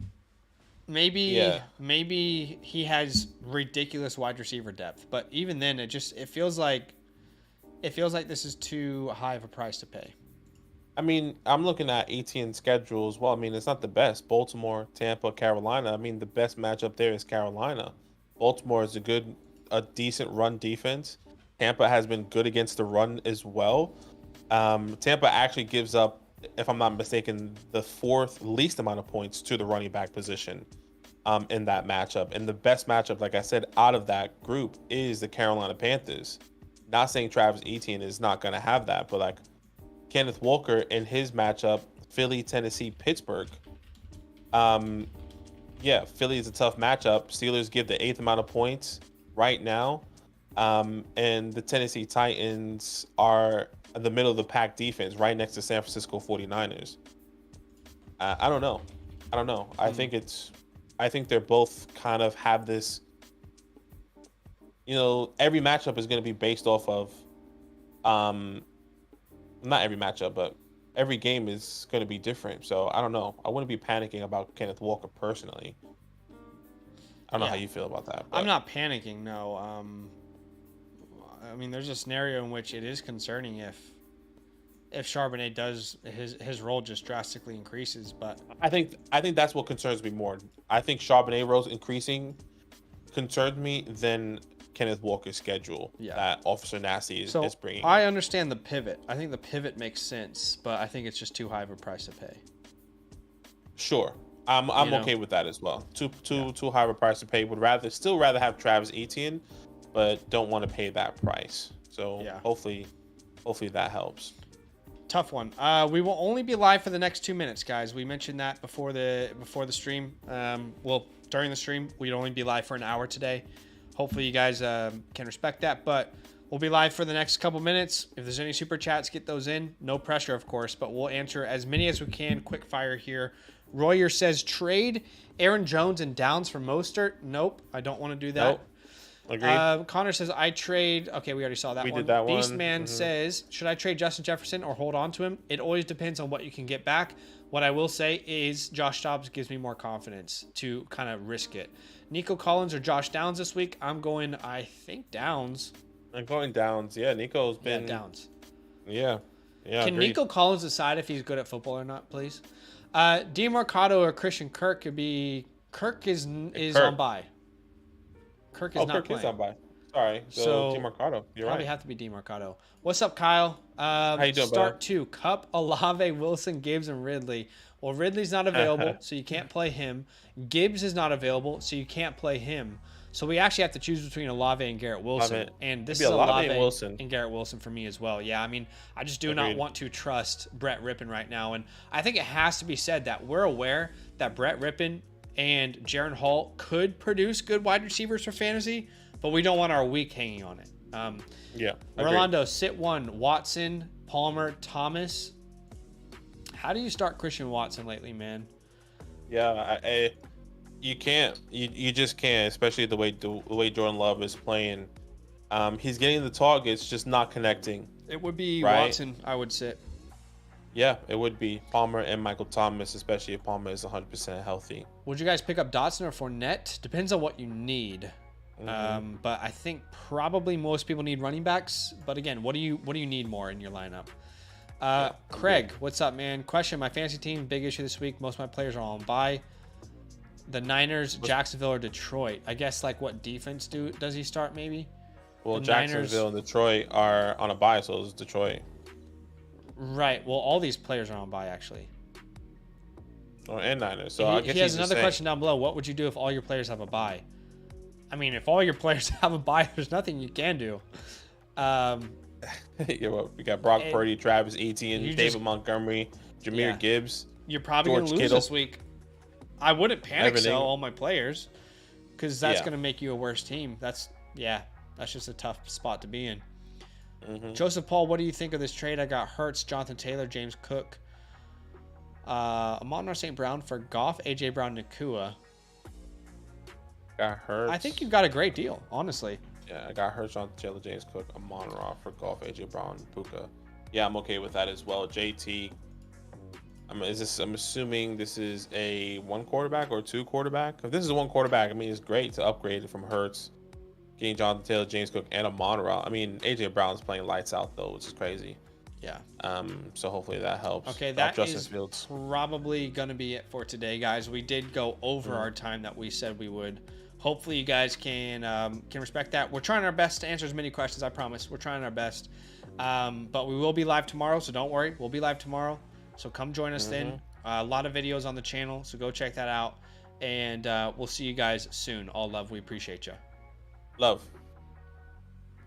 Maybe yeah. maybe he has ridiculous wide receiver depth, but even then, it feels like this is too high of a price to pay. I mean, I'm looking at ATN schedule as well. I mean, it's not the best. Baltimore, Tampa, Carolina. I mean, the best matchup there is Carolina. Baltimore is a decent run defense. Tampa has been good against the run as well. Tampa actually gives up, if I'm not mistaken, the fourth least amount of points to the running back position in that matchup. And the best matchup, like I said, out of that group is the Carolina Panthers. Not saying Travis Etienne is not going to have that, but like Kenneth Walker in his matchup, Philly, Tennessee, Pittsburgh. Um, yeah, Philly is a tough matchup. Steelers give the eighth amount of points right now. And the Tennessee Titans are the middle of the pack defense right next to San Francisco 49ers. I don't know. I don't know. I think they're both kind of have this, every matchup is going to be based off of, not every matchup, but every game is going to be different. So I don't know. I wouldn't be panicking about Kenneth Walker personally. I don't know how Yeah, you feel about that, I'm but not panicking. No. I mean, there's a scenario in which it is concerning if Charbonnet does his role just drastically increases, but I think that's what concerns me more. I think Charbonnet roles increasing concerns me than Kenneth Walker's schedule yeah. that Officer Nasty is, So is bringing I up. understand the pivot. I think the pivot makes sense, but I think it's just too high of a price to pay. Sure, I'm You know? okay with that as well. Too Yeah. too too high of a price to pay. Would rather have Travis Etienne, but don't want to pay that price. So Yeah. hopefully that helps. Tough one. We will only be live for the next 2 minutes, guys. We mentioned that before the stream. Well, during the stream, we'd only be live for an hour today. Hopefully, you guys can respect that. But we'll be live for the next couple minutes. If there's any super chats, get those in. No pressure, of course, but we'll answer as many as we can. Quick fire here. Royer says trade Aaron Jones and Downs for Mostert. Nope, I don't want to do that. Nope. Agreed. Connor says I trade. Okay, we already saw that We one. did that one. Beastman says, should I trade Justin Jefferson or hold on to him? It always depends on what you can get back. What I will say is Josh Dobbs gives me more confidence to kind of risk it. Nico Collins or Josh Downs this week? I'm going, I think Downs. I'm going Downs. Yeah, Nico's been. Yeah, Downs. Yeah. Yeah. Can Agreed. Nico Collins decide if he's good at football or not, please? DeMarcado or Christian Kirk could be. Kirk is Kirk. on bye. Kirk is not Kirk playing. is on by. Sorry. So DeMarcado. You're Probably right. have to be DeMarcado. What's up, Kyle? How you doing, Start brother? 2. Cup, Olave, Wilson, Gibbs, and Ridley. Well, Ridley's not available, so you can't play him. Gibbs is not available, so you can't play him. So we actually have to choose between Olave and Garrett Wilson. And this is Maybe Olave Olave and Wilson. and Garrett Wilson for me as well. Yeah, I mean, I just do not Agreed. want to trust Brett Rippon right now. And I think it has to be said that we're aware that Brett Rippon and Jaron Hall could produce good wide receivers for fantasy, but we don't want our week hanging on it. Yeah. Agreed. Rolando, sit 1, Watson, Palmer, Thomas. How do you start Christian Watson lately, man? Yeah, you can't. You just can't, especially the way Jordan Love is playing. He's getting the targets, just not connecting. It would be Right. Watson, I would sit. Yeah, it would be Palmer and Michael Thomas, especially if Palmer is 100% healthy. Would you guys pick up Dotson or Fournette? Depends on what you need. But I think probably most people need running backs. But again, what do you need more in your lineup? Craig, what's up, man? Question: my fantasy team, big issue this week. Most of my players are on bye. The Niners, Jacksonville, or Detroit. I guess like what defense does he start maybe? Well, The Jacksonville and Detroit are on a bye, so it's Detroit. Right. Well, all these players are on bye actually. Oh, and Niners. So I guess He has he's another just question down below. What would you do if all your players have a bye? I mean, if all your players have a bye, there's nothing you can do. saying, yeah, well, we got Brock And Purdy, Travis Etienne, you David just- Montgomery, Jameer Yeah. Gibbs. You're probably going George to lose Kittle. this week. I wouldn't panic Everything. sell all my players. because that's Yeah. going to make you a worse team. That's just a tough spot to be in. Mm-hmm. Joseph Paul, what do you think of this trade? I got Hurts, Jonathan Taylor, James Cook, Amon-Ra St. Brown for Goff, AJ Brown, Nakua. Got Hurts. I think you got a great deal, honestly. Yeah, I got Hurts on Taylor, James Cook, Amon-Ra for Goff, AJ Brown, Puka. Yeah, I'm okay with that as well. JT. I'm assuming this is a 1 quarterback or 2 quarterback. If this is a 1 quarterback, I mean, it's great to upgrade from Hurts, getting Jonathan Taylor, James Cook, and Amon-Ra. I mean, AJ Brown's playing lights out though, which is crazy. Yeah. So hopefully that helps. Okay, Drop that is Fields. probably going to be it for today, guys. We did go over our time that we said we would. Hopefully you guys can respect that. We're trying our best to answer as many questions, I promise. We're trying our best. But we will be live tomorrow, so don't worry. We'll be live tomorrow. So come join us then. A lot of videos on the channel, so go check that out. And we'll see you guys soon. All love. We appreciate you. Love.